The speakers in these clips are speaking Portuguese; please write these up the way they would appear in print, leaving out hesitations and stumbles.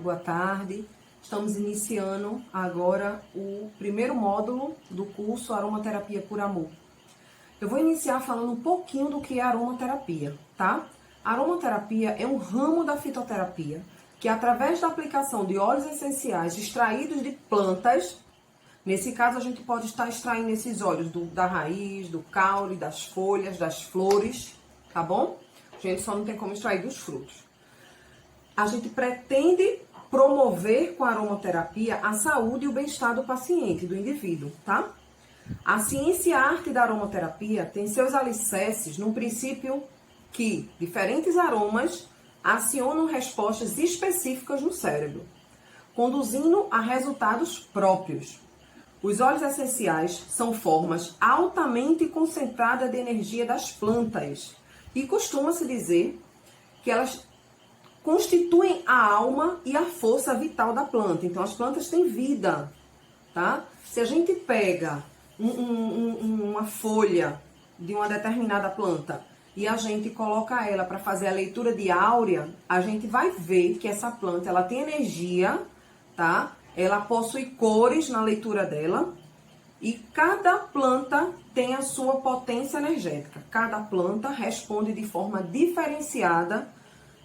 boa tarde. Estamos iniciando agora o primeiro módulo do curso Aromaterapia por Amor. Eu vou iniciar falando um pouquinho do que é aromaterapia, tá? A aromaterapia é um ramo da fitoterapia que, através da aplicação de óleos essenciais extraídos de plantas, nesse caso a gente pode estar extraindo esses óleos da raiz, do caule, das folhas, das flores, tá bom? A gente só não tem como extrair dos frutos. A gente pretende promover com a aromaterapia a saúde e o bem-estar do paciente, do indivíduo, tá? A ciência e a arte da aromaterapia tem seus alicerces no princípio que diferentes aromas acionam respostas específicas no cérebro, conduzindo a resultados próprios. Os óleos essenciais são formas altamente concentradas de energia das plantas e costuma-se dizer que elas constituem a alma e a força vital da planta. Então, as plantas têm vida, tá? Se a gente pega uma folha de uma determinada planta e a gente coloca ela para fazer a leitura de áurea, a gente vai ver que essa planta, ela tem energia, tá? Ela possui cores na leitura dela e cada planta tem a sua potência energética. Cada planta responde de forma diferenciada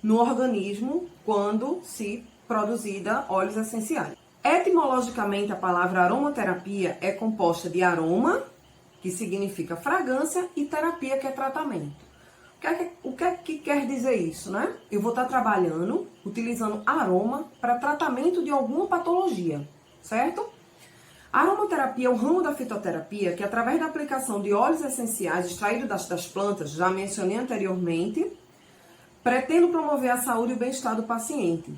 no organismo quando se produzida óleos essenciais. Etimologicamente, a palavra aromaterapia é composta de aroma, que significa fragrância, e terapia, que é tratamento. O que é que quer dizer isso, né? Eu vou estar trabalhando, utilizando aroma para tratamento de alguma patologia, certo? A aromaterapia é o ramo da fitoterapia que, através da aplicação de óleos essenciais extraídos das plantas, já mencionei anteriormente, pretendo promover a saúde e o bem-estar do paciente.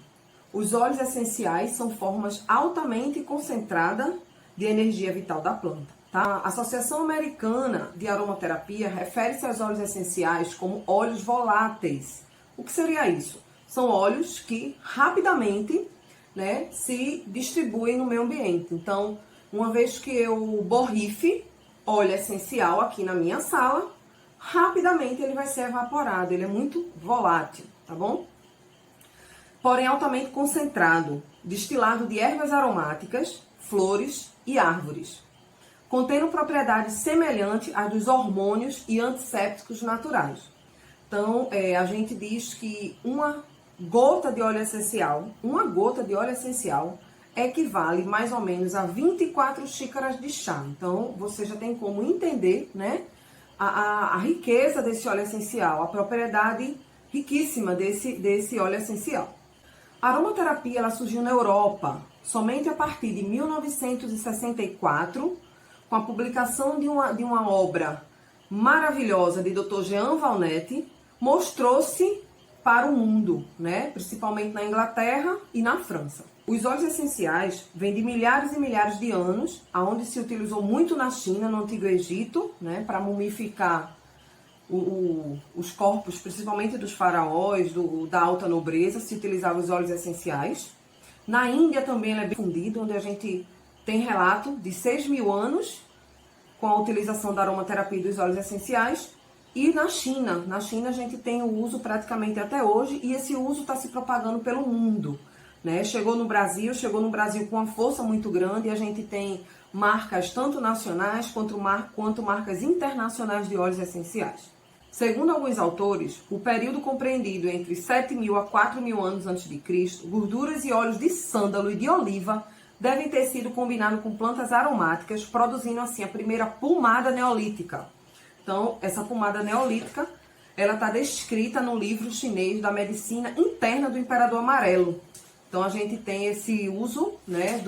Os óleos essenciais são formas altamente concentradas de energia vital da planta. Tá? A Associação Americana de Aromaterapia refere-se aos óleos essenciais como óleos voláteis. O que seria isso? São óleos que rapidamente, né, se distribuem no meio ambiente. Então, uma vez que eu borrife óleo essencial aqui na minha sala, rapidamente ele vai ser evaporado, ele é muito volátil, tá bom? Porém altamente concentrado, destilado de ervas aromáticas, flores e árvores, contendo propriedades semelhantes às dos hormônios e antissépticos naturais. Então, a gente diz que uma gota de óleo essencial equivale mais ou menos a 24 xícaras de chá. Então, você já tem como entender, né, a riqueza desse óleo essencial, a propriedade riquíssima desse óleo essencial. A aromaterapia ela surgiu na Europa somente a partir de 1964, com a publicação de uma obra maravilhosa de Dr. Jean Valnet, mostrou-se para o mundo, né? Principalmente na Inglaterra e na França. Os óleos essenciais vêm de milhares e milhares de anos, onde se utilizou muito na China, no Antigo Egito, né, para mumificar os corpos, principalmente dos faraós, da alta nobreza, se utilizava os óleos essenciais. Na Índia também ele é bem difundido, onde a gente tem relato de 6.000 anos com a utilização da aromaterapia dos óleos essenciais. E na China a gente tem o uso praticamente até hoje, e esse uso está se propagando pelo mundo, né? Chegou no Brasil com uma força muito grande, e a gente tem marcas tanto nacionais quanto marcas internacionais de óleos essenciais. Segundo alguns autores, o período compreendido entre 7.000 a 4.000 anos antes de Cristo, gorduras e óleos de sândalo e de oliva devem ter sido combinados com plantas aromáticas, produzindo assim a primeira pomada neolítica. Então, essa pomada neolítica, ela está descrita no livro chinês da medicina interna do Imperador Amarelo. Então, a gente tem esse uso, né,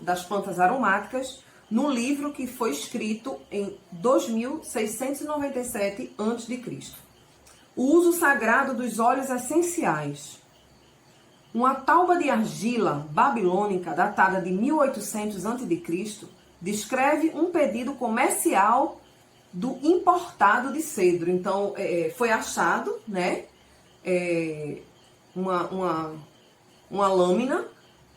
das plantas aromáticas no livro que foi escrito em 2697 a.C. O uso sagrado dos óleos essenciais. Uma tauba de argila babilônica datada de 1800 a.C. descreve um pedido comercial do importado de cedro. Então, foi achado, né, uma lâmina,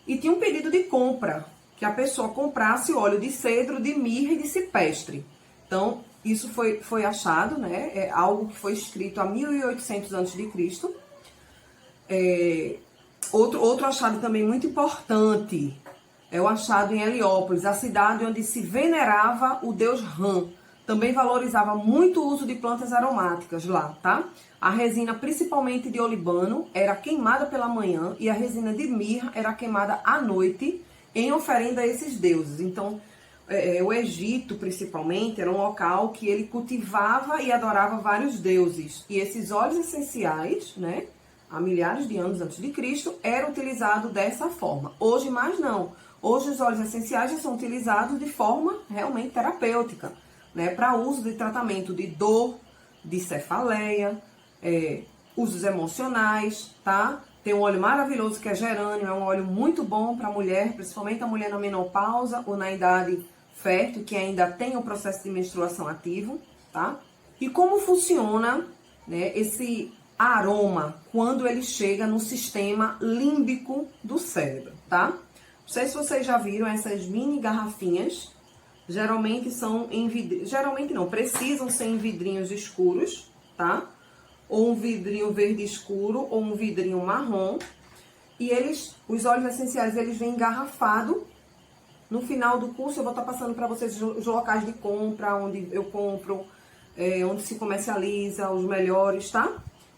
e tinha um pedido de compra, que a pessoa comprasse óleo de cedro, de mirra e de cipestre. Então, isso foi achado, né, é algo que foi escrito há 1800 a.C. Outro achado também muito importante é o achado em Heliópolis, a cidade onde se venerava o deus Ram. Também valorizava muito o uso de plantas aromáticas lá, tá? A resina, principalmente de olibano, era queimada pela manhã e a resina de mirra era queimada à noite em oferenda a esses deuses. Então, o Egito, principalmente, era um local que ele cultivava e adorava vários deuses. E esses óleos essenciais, né, há milhares de anos antes de Cristo, era utilizado dessa forma. Hoje mais não. Hoje os óleos essenciais já são utilizados de forma realmente terapêutica, né, para uso de tratamento de dor, de cefaleia, usos emocionais, tá? Tem um óleo maravilhoso que é gerânio, é um óleo muito bom para a mulher, principalmente a mulher na menopausa ou na idade fértil, que ainda tem o processo de menstruação ativo, tá? E como funciona, né, esse aroma quando ele chega no sistema límbico do cérebro, tá? Não sei se vocês já viram essas mini garrafinhas, geralmente são em vidrinhos, geralmente não, precisam ser em vidrinhos escuros, tá? Ou um vidrinho verde escuro, ou um vidrinho marrom. E os óleos essenciais, eles vêm engarrafados. No final do curso, eu vou estar passando para vocês os locais de compra, onde eu compro, onde se comercializa, os melhores, tá?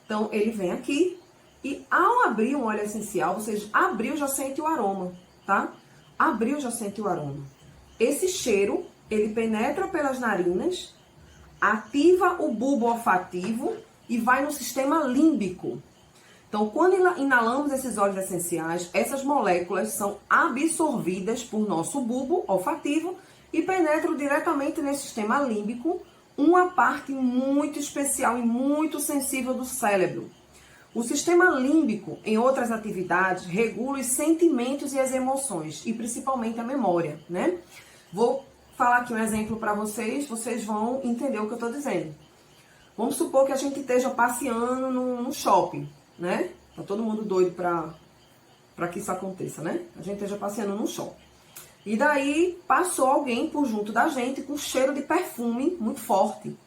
Então, ele vem aqui. E ao abrir um óleo essencial, vocês abriu, já sente o aroma, tá? Abriu, já sente o aroma. Esse cheiro, ele penetra pelas narinas, ativa o bulbo olfativo e vai no sistema límbico. Então, quando inalamos esses óleos essenciais, essas moléculas são absorvidas por nosso bulbo olfativo e penetram diretamente nesse sistema límbico, uma parte muito especial e muito sensível do cérebro. O sistema límbico, em outras atividades, regula os sentimentos e as emoções, e principalmente a memória, né? Vou falar aqui um exemplo para vocês vão entender o que eu estou dizendo. Vamos supor que a gente esteja passeando no shopping, né? Tá todo mundo doido para que isso aconteça, né? A gente esteja passeando no shopping. E daí passou alguém por junto da gente com cheiro de perfume muito forte.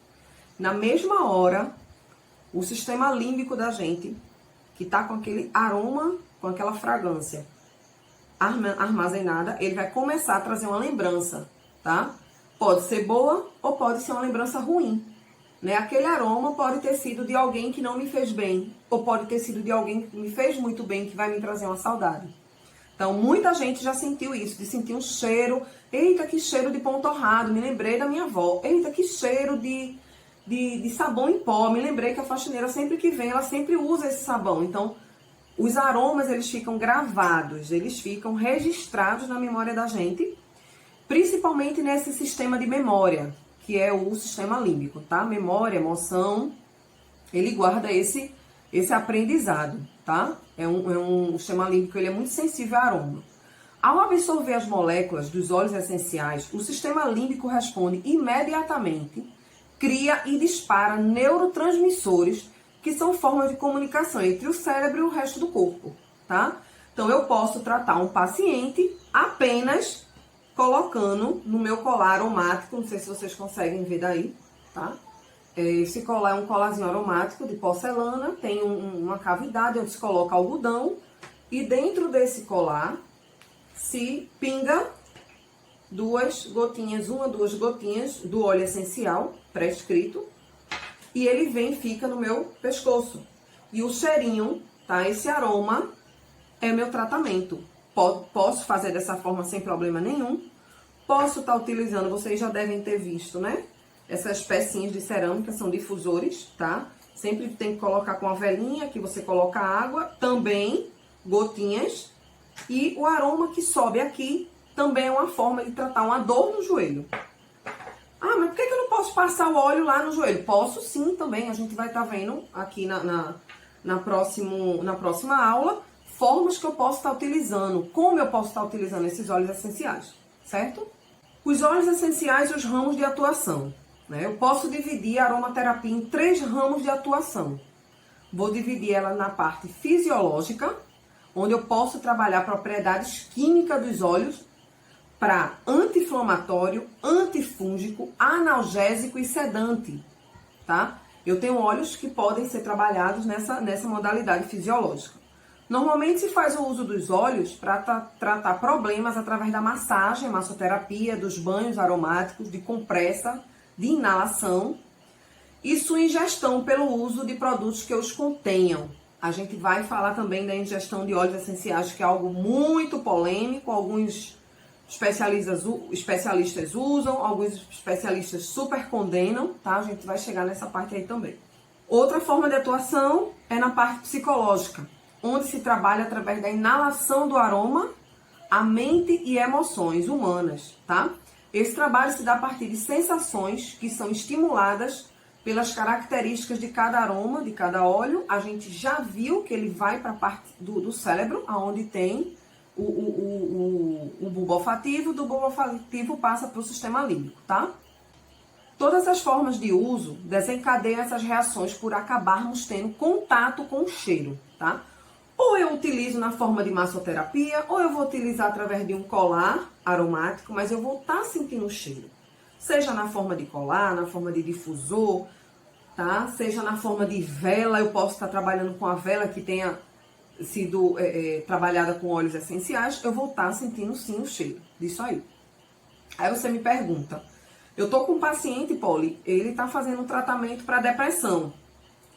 Na mesma hora, o sistema límbico da gente, que tá com aquele aroma, com aquela fragrância armazenada, ele vai começar a trazer uma lembrança, tá? Pode ser boa ou pode ser uma lembrança ruim. Né? Aquele aroma pode ter sido de alguém que não me fez bem, ou pode ter sido de alguém que me fez muito bem, que vai me trazer uma saudade. Então, muita gente já sentiu isso, de sentir um cheiro, eita, que cheiro de pão torrado, me lembrei da minha avó, eita, que cheiro de sabão em pó, me lembrei que a faxineira sempre que vem, ela sempre usa esse sabão. Então, os aromas, eles ficam gravados, eles ficam registrados na memória da gente, principalmente nesse sistema de memória, que é o sistema límbico, tá? Memória, emoção, ele guarda esse aprendizado, tá? O sistema límbico, ele é muito sensível a aroma. Ao absorver as moléculas dos óleos essenciais, o sistema límbico responde imediatamente, cria e dispara neurotransmissores, que são formas de comunicação entre o cérebro e o resto do corpo, tá? Então, eu posso tratar um paciente apenas colocando no meu colar aromático, não sei se vocês conseguem ver daí, tá? Esse colar é um colarzinho aromático de porcelana, tem uma cavidade onde se coloca algodão, e dentro desse colar se pinga duas gotinhas do óleo essencial prescrito, e ele vem e fica no meu pescoço. E o cheirinho, tá? Esse aroma é meu tratamento. Posso fazer dessa forma sem problema nenhum. Posso estar utilizando, vocês já devem ter visto, né? Essas pecinhas de cerâmica são difusores, tá? Sempre tem que colocar com a velinha, que você coloca água, também gotinhas. E o aroma que sobe aqui também é uma forma de tratar uma dor no joelho. Ah, mas por que eu não posso passar o óleo lá no joelho? Posso sim também, a gente vai estar vendo aqui na próxima aula formas que eu posso estar utilizando, como eu posso estar utilizando esses óleos essenciais, certo? Os óleos essenciais e os ramos de atuação, né? Eu posso dividir a aromaterapia em 3 ramos de atuação. Vou dividir ela na parte fisiológica, onde eu posso trabalhar propriedades químicas dos óleos para anti-inflamatório, antifúngico, analgésico e sedante, tá? Eu tenho óleos que podem ser trabalhados nessa modalidade fisiológica. Normalmente se faz o uso dos óleos para tratar problemas através da massagem, massoterapia, dos banhos aromáticos, de compressa, de inalação e sua ingestão pelo uso de produtos que os contenham. A gente vai falar também da ingestão de óleos essenciais, que é algo muito polêmico, alguns especialistas usam, alguns especialistas super condenam, tá? A gente vai chegar nessa parte aí também. Outra forma de atuação é na parte psicológica, onde se trabalha através da inalação do aroma, a mente e emoções humanas, tá? Esse trabalho se dá a partir de sensações que são estimuladas pelas características de cada aroma, de cada óleo. A gente já viu que ele vai para a parte do cérebro, onde tem o bulbo olfativo, do bulbo olfativo passa para o sistema límbico, tá? Todas as formas de uso desencadeiam essas reações por acabarmos tendo contato com o cheiro, tá? Ou eu utilizo na forma de massoterapia, ou eu vou utilizar através de um colar aromático, mas eu vou estar sentindo o cheiro. Seja na forma de colar, na forma de difusor, tá? Seja na forma de vela, eu posso estar trabalhando com a vela que tenha sido trabalhada com óleos essenciais, eu vou estar sentindo sim o cheiro disso aí. Aí você me pergunta, eu tô com um paciente, Polly, ele tá fazendo um tratamento para depressão.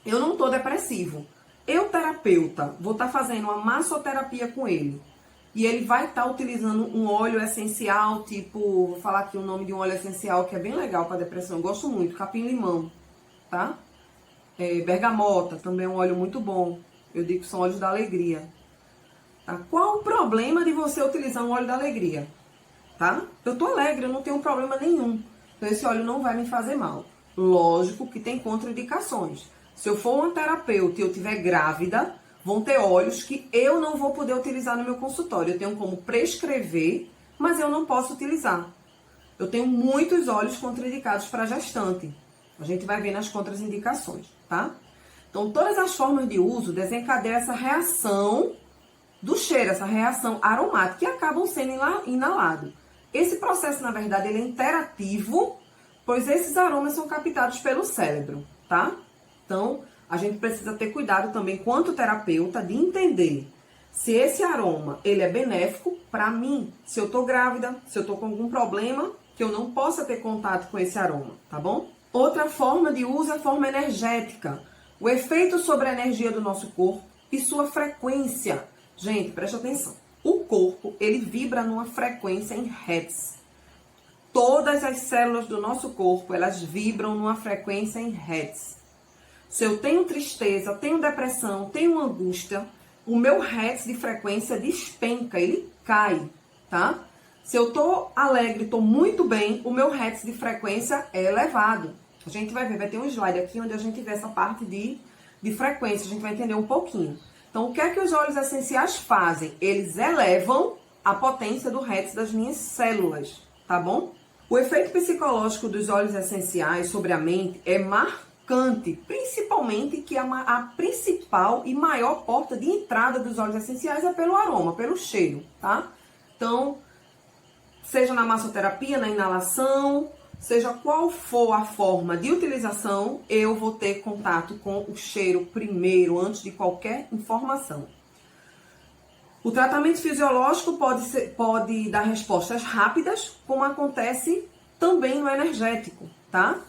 Eu não tô depressivo. Eu, terapeuta, vou estar fazendo uma massoterapia com ele. E ele vai estar utilizando um óleo essencial, tipo, vou falar aqui o nome de um óleo essencial que é bem legal para depressão, eu gosto muito, capim-limão, tá? Bergamota, também é um óleo muito bom. Eu digo que são óleos da alegria. Tá? Qual o problema de você utilizar um óleo da alegria? Tá? Eu tô alegre, eu não tenho problema nenhum. Então esse óleo não vai me fazer mal. Lógico que tem contraindicações. Se eu for uma terapeuta e eu estiver grávida, vão ter óleos que eu não vou poder utilizar no meu consultório. Eu tenho como prescrever, mas eu não posso utilizar. Eu tenho muitos óleos contraindicados para gestante. A gente vai ver nas contraindicações, tá? Então, todas as formas de uso desencadeiam essa reação do cheiro, essa reação aromática, que acabam sendo inalados. Esse processo, na verdade, ele é interativo, pois esses aromas são captados pelo cérebro, tá? Então, a gente precisa ter cuidado também, quanto terapeuta, de entender se esse aroma ele é benéfico para mim, se eu tô grávida, se eu tô com algum problema, que eu não possa ter contato com esse aroma, tá bom? Outra forma de uso é a forma energética. O efeito sobre a energia do nosso corpo e sua frequência. Gente, preste atenção. O corpo, ele vibra numa frequência em Hertz. Todas as células do nosso corpo, elas vibram numa frequência em Hertz. Se eu tenho tristeza, tenho depressão, tenho angústia, o meu Hertz de frequência despenca, ele cai, tá? Se eu tô alegre, tô muito bem, o meu Hertz de frequência é elevado. A gente vai ver, vai ter um slide aqui onde a gente vê essa parte de frequência, a gente vai entender um pouquinho. Então, o que é que os óleos essenciais fazem? Eles elevam a potência do Hertz das minhas células, tá bom? O efeito psicológico dos óleos essenciais sobre a mente é marcante, principalmente que a principal e maior porta de entrada dos óleos essenciais é pelo aroma, pelo cheiro, tá? Então, seja na massoterapia, na inalação, seja qual for a forma de utilização, eu vou ter contato com o cheiro primeiro, antes de qualquer informação. O tratamento fisiológico pode dar respostas rápidas, como acontece também no energético, tá?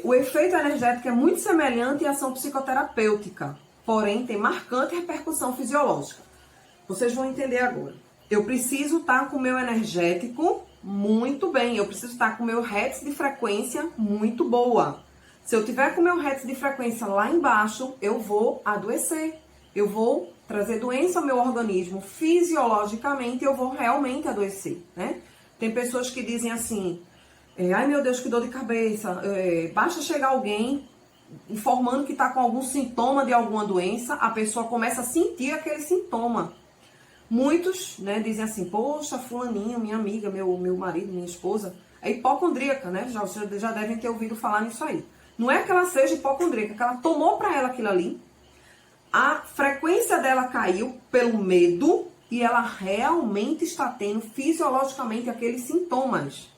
O efeito energético é muito semelhante à ação psicoterapêutica, porém tem marcante repercussão fisiológica. Vocês vão entender agora. Eu preciso estar com o meu energético muito bem, eu preciso estar com o meu Hertz de frequência muito boa. Se eu tiver com o meu Hertz de frequência lá embaixo, eu vou adoecer, eu vou trazer doença ao meu organismo, fisiologicamente eu vou realmente adoecer, né? Tem pessoas que dizem assim, ai meu Deus, que dor de cabeça, basta chegar alguém informando que está com algum sintoma de alguma doença, a pessoa começa a sentir aquele sintoma. Muitos, né, dizem assim, poxa, fulaninho, minha amiga, meu marido, minha esposa, é hipocondríaca, né? Vocês já devem ter ouvido falar nisso aí. Não é que ela seja hipocondríaca, que ela tomou para ela aquilo ali, a frequência dela caiu pelo medo e ela realmente está tendo fisiologicamente aqueles sintomas.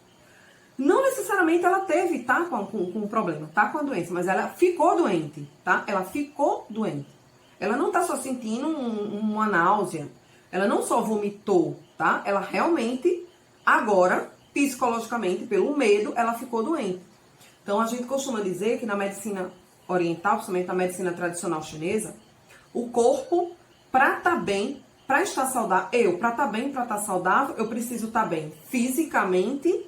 Não necessariamente ela teve, com um problema, com a doença, mas ela ficou doente, tá? Ela ficou doente. ela não tá só sentindo uma náusea, ela não só vomitou, tá? Ela realmente, agora, psicologicamente, pelo medo, ela ficou doente. Então, a gente costuma dizer que na medicina oriental, principalmente na medicina tradicional chinesa, o corpo, para estar bem, para estar saudável, para estar bem, para estar saudável, eu preciso estar bem fisicamente,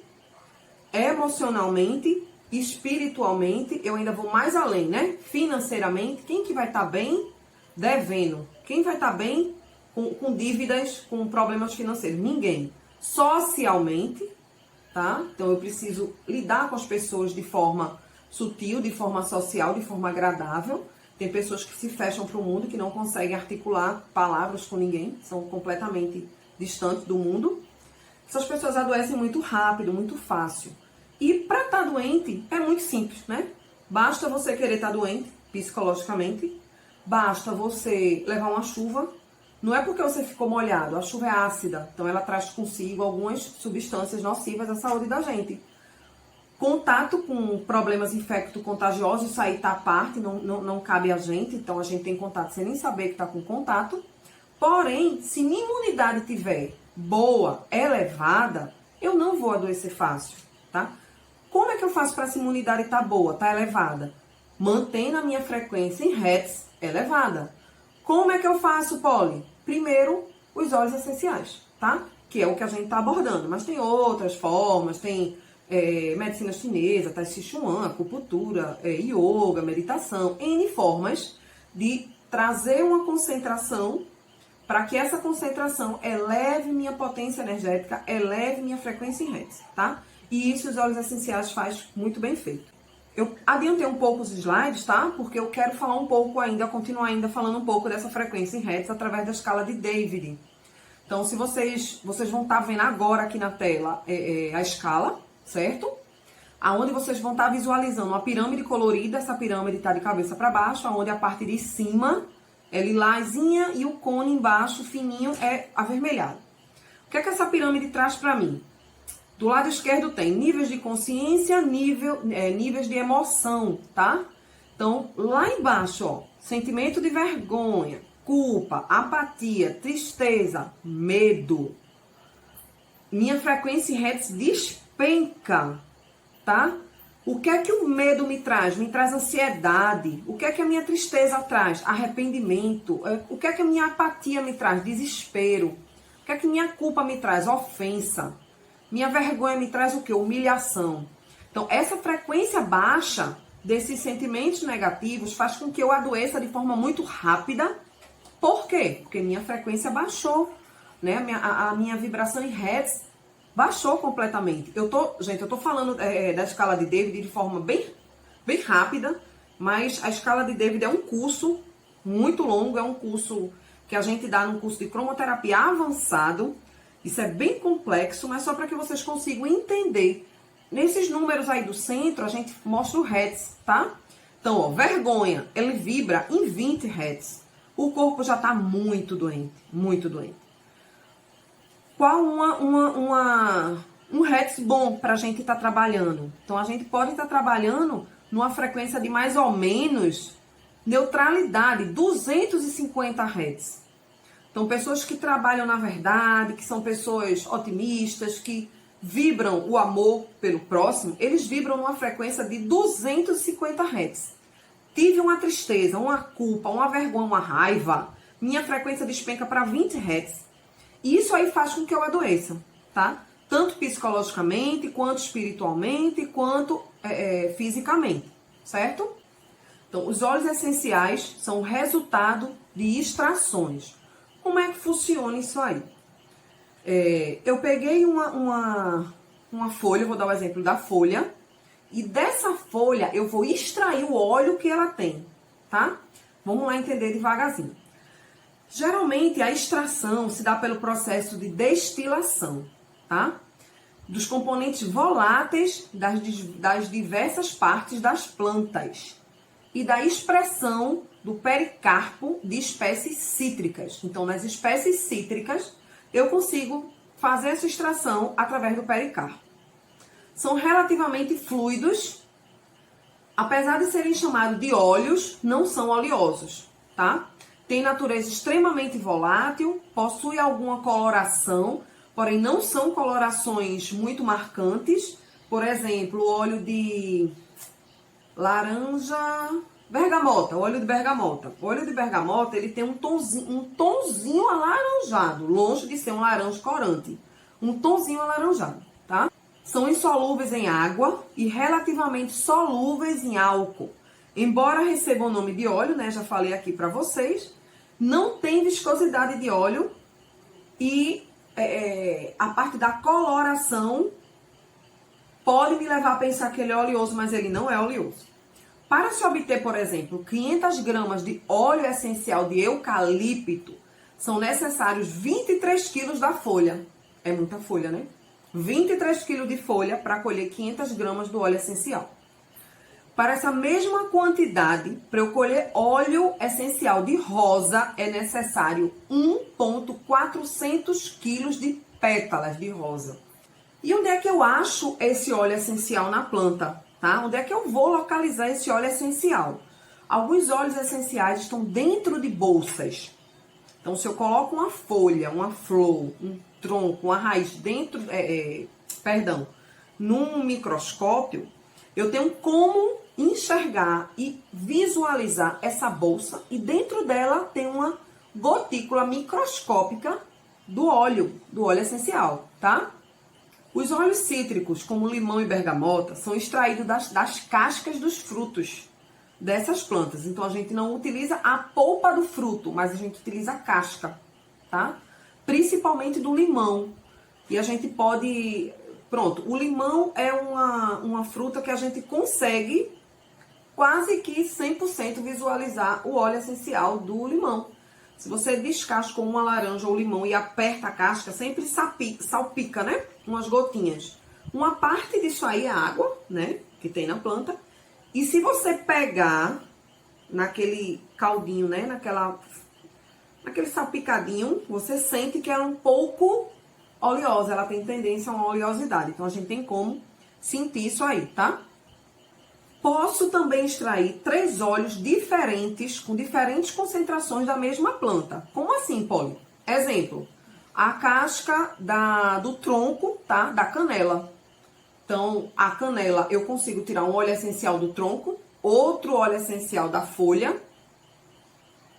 emocionalmente, espiritualmente, eu ainda vou mais além, né? Financeiramente, quem que vai estar bem? Devendo. Quem vai estar bem com dívidas, com problemas financeiros? Ninguém. Socialmente, tá? Então eu preciso lidar com as pessoas de forma sutil, de forma social, de forma agradável. Tem pessoas que se fecham para o mundo, que não conseguem articular palavras com ninguém, são completamente distantes do mundo. Essas pessoas adoecem muito rápido, muito fácil. E para estar doente é muito simples, né? Basta você querer estar doente, psicologicamente. Basta você levar uma chuva. Não é porque você ficou molhado, a chuva é ácida, então ela traz consigo algumas substâncias nocivas à saúde da gente. Contato com problemas infecto-contagiosos, isso aí tá à parte, não cabe a gente, então a gente tem contato sem nem saber que está com contato. Porém, se minha imunidade tiver boa, elevada, eu não vou adoecer fácil, tá? Como é que eu faço para essa imunidade estar boa, estar elevada? Mantendo a minha frequência em Hertz elevada. Como é que eu faço, Polly? Primeiro, os óleos essenciais, tá? Que é o que a gente está abordando. Mas tem outras formas, tem medicina chinesa, Tai Chi Chuan, acupuntura, yoga, meditação, N formas de trazer uma concentração para que essa concentração eleve minha potência energética, eleve minha frequência em Hertz, tá? E isso os óleos essenciais faz muito bem feito. Eu adiantei um pouco os slides, tá? Porque eu quero falar um pouco ainda, continuar ainda falando um pouco dessa frequência em Hertz através da escala de David. Então, se vocês vão estar vendo agora aqui na tela a escala, certo? Aonde vocês vão estar visualizando uma pirâmide colorida, essa pirâmide está de cabeça para baixo, aonde a parte de cima é lilazinha e o cone embaixo, fininho, é avermelhado. O que é que essa pirâmide traz para mim? Do lado esquerdo tem níveis de consciência, níveis de emoção, tá? Então, lá embaixo, ó, sentimento de vergonha, culpa, apatia, tristeza, medo. Minha frequência em Hertz despenca, tá? O que é que o medo me traz? Me traz ansiedade. O que é que a minha tristeza traz? Arrependimento. O que é que a minha apatia me traz? Desespero. O que é que minha culpa me traz? Ofensa. Minha vergonha me traz o quê? Humilhação. Então, essa frequência baixa desses sentimentos negativos faz com que eu adoeça de forma muito rápida. Por quê? Porque minha frequência baixou, né? A minha vibração em Hertz baixou completamente. Gente, eu tô falando da escala de David de forma bem rápida, mas a escala de David é um curso muito longo, é um curso que a gente dá num curso de cromoterapia avançado. Isso é bem complexo, mas só para que vocês consigam entender. Nesses números aí do centro, a gente mostra o Hertz, tá? Então, ó, vergonha, ele vibra em 20 Hertz. O corpo já tá muito doente, muito doente. Qual um Hertz bom para a gente estar trabalhando? Então, a gente pode estar trabalhando numa frequência de mais ou menos neutralidade, 250 Hertz. Então, pessoas que trabalham na verdade, que são pessoas otimistas, que vibram o amor pelo próximo, eles vibram numa frequência de 250 Hz. Tive uma tristeza, uma culpa, uma vergonha, uma raiva, minha frequência despenca para 20 Hz. E isso aí faz com que eu adoeça, tá? Tanto psicologicamente, quanto espiritualmente, quanto fisicamente, certo? Então, os óleos essenciais são o resultado de extrações. Como é que funciona isso aí? Eu peguei uma folha, vou dar o exemplo da folha, e dessa folha eu vou extrair o óleo que ela tem, tá? Vamos lá entender devagarzinho. Geralmente a extração se dá pelo processo de destilação, tá? Dos componentes voláteis das diversas partes das plantas e da expressão do pericarpo de espécies cítricas. Então, nas espécies cítricas, eu consigo fazer essa extração através do pericarpo. São relativamente fluidos, apesar de serem chamados de óleos, não são oleosos, tá? tem natureza extremamente volátil, possui alguma coloração, porém não são colorações muito marcantes. Por exemplo, o óleo de laranja, bergamota, óleo de bergamota. O óleo de bergamota, ele tem um tonzinho alaranjado, longe de ser um laranja corante. Um tonzinho alaranjado, tá? São insolúveis em água e relativamente solúveis em álcool. Embora recebam o nome de óleo, né, já falei aqui para vocês, não tem viscosidade de óleo e a parte da coloração pode me levar a pensar que ele é oleoso, mas ele não é oleoso. Para se obter, por exemplo, 500 gramas de óleo essencial de eucalipto, são necessários 23 quilos da folha. É muita folha, né? 23 quilos de folha para colher 500 gramas do óleo essencial. Para essa mesma quantidade, para eu colher óleo essencial de rosa, é necessário 1,400 quilos de pétalas de rosa. E onde é que eu acho esse óleo essencial na planta? Tá? Onde é que eu vou localizar esse óleo essencial? Alguns óleos essenciais estão dentro de bolsas. Então, se eu coloco uma folha, uma flor, um tronco, uma raiz dentro, num microscópio, eu tenho como enxergar e visualizar essa bolsa e dentro dela tem uma gotícula microscópica do óleo essencial, tá? Os óleos cítricos, como limão e bergamota, são extraídos das cascas dos frutos dessas plantas. Então, a gente não utiliza a polpa do fruto, mas a gente utiliza a casca, tá? Principalmente do limão. E a gente pode... Pronto, o limão é uma fruta que a gente consegue quase que 100% visualizar o óleo essencial do limão. Se você descasca uma laranja ou limão e aperta a casca, sempre salpica, né? Umas gotinhas. Uma parte disso aí é água, né? Que tem na planta. E se você pegar naquele caldinho, né? Naquele salpicadinho, você sente que ela é um pouco oleosa. Ela tem tendência a uma oleosidade. Então, a gente tem como sentir isso aí, tá? Posso também extrair 3 óleos diferentes, com diferentes concentrações da mesma planta. Como assim, Polly? Exemplo, a casca do tronco, tá? Da canela. Então, a canela, eu consigo tirar um óleo essencial do tronco, outro óleo essencial da folha,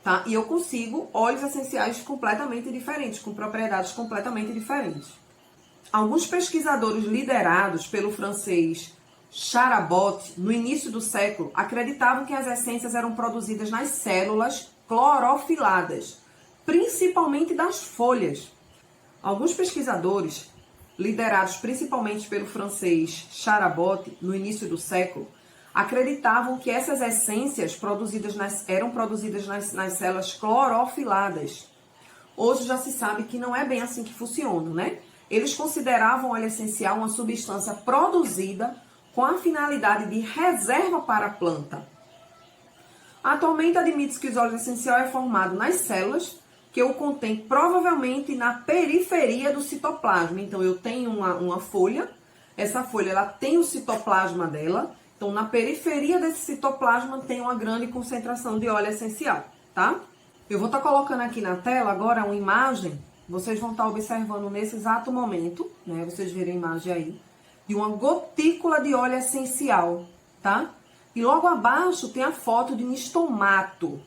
tá? E eu consigo óleos essenciais completamente diferentes, com propriedades completamente diferentes. Alguns pesquisadores liderados pelo francês Charabot, no início do século, acreditavam que as essências eram produzidas nas células clorofiladas, principalmente das folhas. Alguns pesquisadores, liderados principalmente pelo francês Charabot, no início do século, acreditavam que essas essências eram produzidas nas células clorofiladas. Hoje já se sabe que não é bem assim que funciona, né? Eles consideravam o óleo essencial uma substância produzida com a finalidade de reserva para a planta. Atualmente, admite-se que o óleo essencial é formado nas células, que o contém provavelmente na periferia do citoplasma. Então, eu tenho uma folha, essa folha ela tem o citoplasma dela, então na periferia desse citoplasma tem uma grande concentração de óleo essencial, tá? Eu vou estar colocando aqui na tela agora uma imagem, vocês vão estar observando nesse exato momento, né? Vocês verem a imagem aí, de uma gotícula de óleo essencial, tá? E logo abaixo tem a foto de um estomato.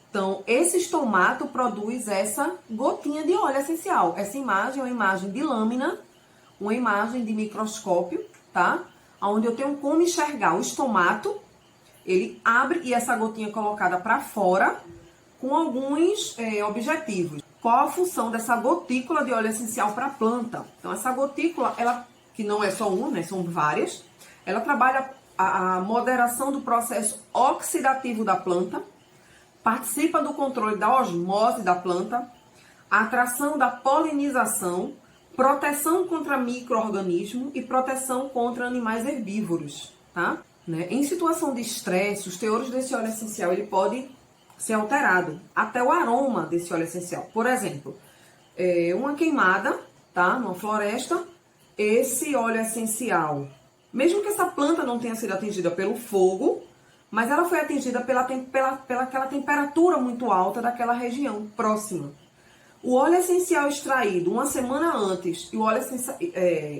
Então, esse estomato produz essa gotinha de óleo essencial. Essa imagem é uma imagem de lâmina, uma imagem de microscópio, tá? Onde eu tenho como enxergar o estomato, ele abre e essa gotinha é colocada para fora com alguns objetivos. Qual a função dessa gotícula de óleo essencial para a planta? Então, essa gotícula, ela que não é só uma, né? São várias. Ela trabalha a moderação do processo oxidativo da planta, participa do controle da osmose da planta, a atração da polinização, proteção contra micro-organismos e proteção contra animais herbívoros, tá? Né? Em situação de estresse, os teores desse óleo essencial ele pode ser alterado, até o aroma desse óleo essencial. Por exemplo, uma queimada, tá? Numa floresta, esse óleo essencial, mesmo que essa planta não tenha sido atingida pelo fogo, mas ela foi atingida pela aquela temperatura muito alta daquela região próxima. O óleo essencial extraído uma semana antes e o óleo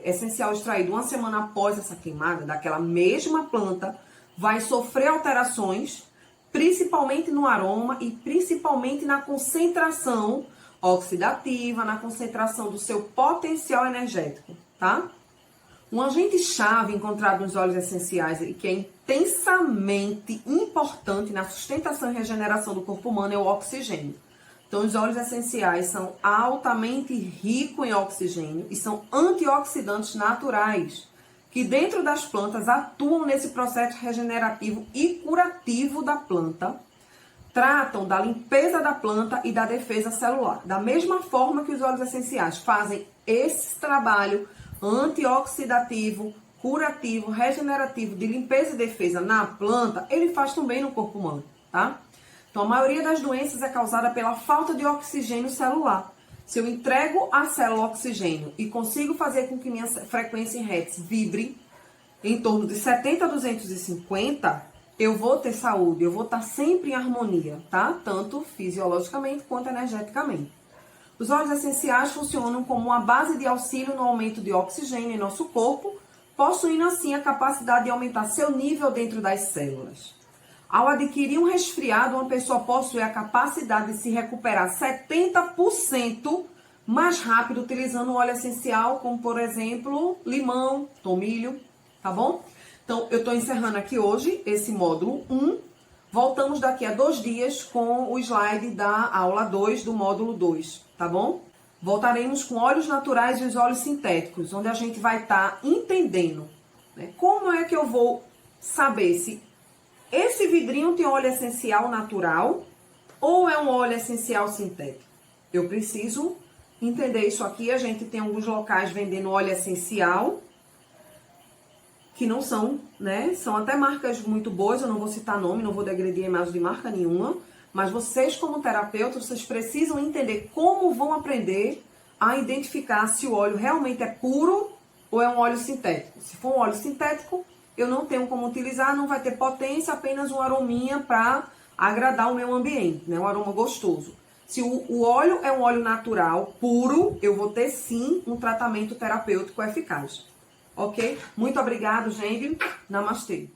essencial extraído uma semana após essa queimada daquela mesma planta vai sofrer alterações, principalmente no aroma e principalmente na concentração oxidativa, na concentração do seu potencial energético, tá? Um agente-chave encontrado nos óleos essenciais e que é intensamente importante na sustentação e regeneração do corpo humano é o oxigênio. Então, os óleos essenciais são altamente ricos em oxigênio e são antioxidantes naturais, que dentro das plantas atuam nesse processo regenerativo e curativo da planta, tratam da limpeza da planta e da defesa celular. Da mesma forma que os óleos essenciais fazem esse trabalho antioxidativo, curativo, regenerativo, de limpeza e defesa na planta, ele faz também no corpo humano, tá? Então, a maioria das doenças é causada pela falta de oxigênio celular. Se eu entrego à célula oxigênio e consigo fazer com que minha frequência em Hertz vibre em torno de 70 a 250, eu vou ter saúde, eu vou estar sempre em harmonia, tá? Tanto fisiologicamente quanto energeticamente. Os óleos essenciais funcionam como uma base de auxílio no aumento de oxigênio em nosso corpo, possuindo assim a capacidade de aumentar seu nível dentro das células. Ao adquirir um resfriado, uma pessoa possui a capacidade de se recuperar 70% mais rápido utilizando o óleo essencial, como por exemplo, limão, tomilho, tá bom? Então, eu estou encerrando aqui hoje esse módulo 1. Voltamos daqui a 2 dias com o slide da aula 2 do módulo 2, tá bom? Voltaremos com óleos naturais e os óleos sintéticos, onde a gente vai estar entendendo, né, como é que eu vou saber se esse vidrinho tem óleo essencial natural ou é um óleo essencial sintético. Eu preciso entender isso aqui. A gente tem alguns locais vendendo óleo essencial que não são, né? São até marcas muito boas, eu não vou citar nome, não vou degredir a imagem de marca nenhuma, mas vocês como terapeutas, vocês precisam entender como vão aprender a identificar se o óleo realmente é puro ou é um óleo sintético. Se for um óleo sintético, eu não tenho como utilizar, não vai ter potência, apenas um arominha para agradar o meu ambiente, né? Um aroma gostoso. Se o óleo é um óleo natural, puro, eu vou ter sim um tratamento terapêutico eficaz. Ok? Muito obrigado, gente. Namastê.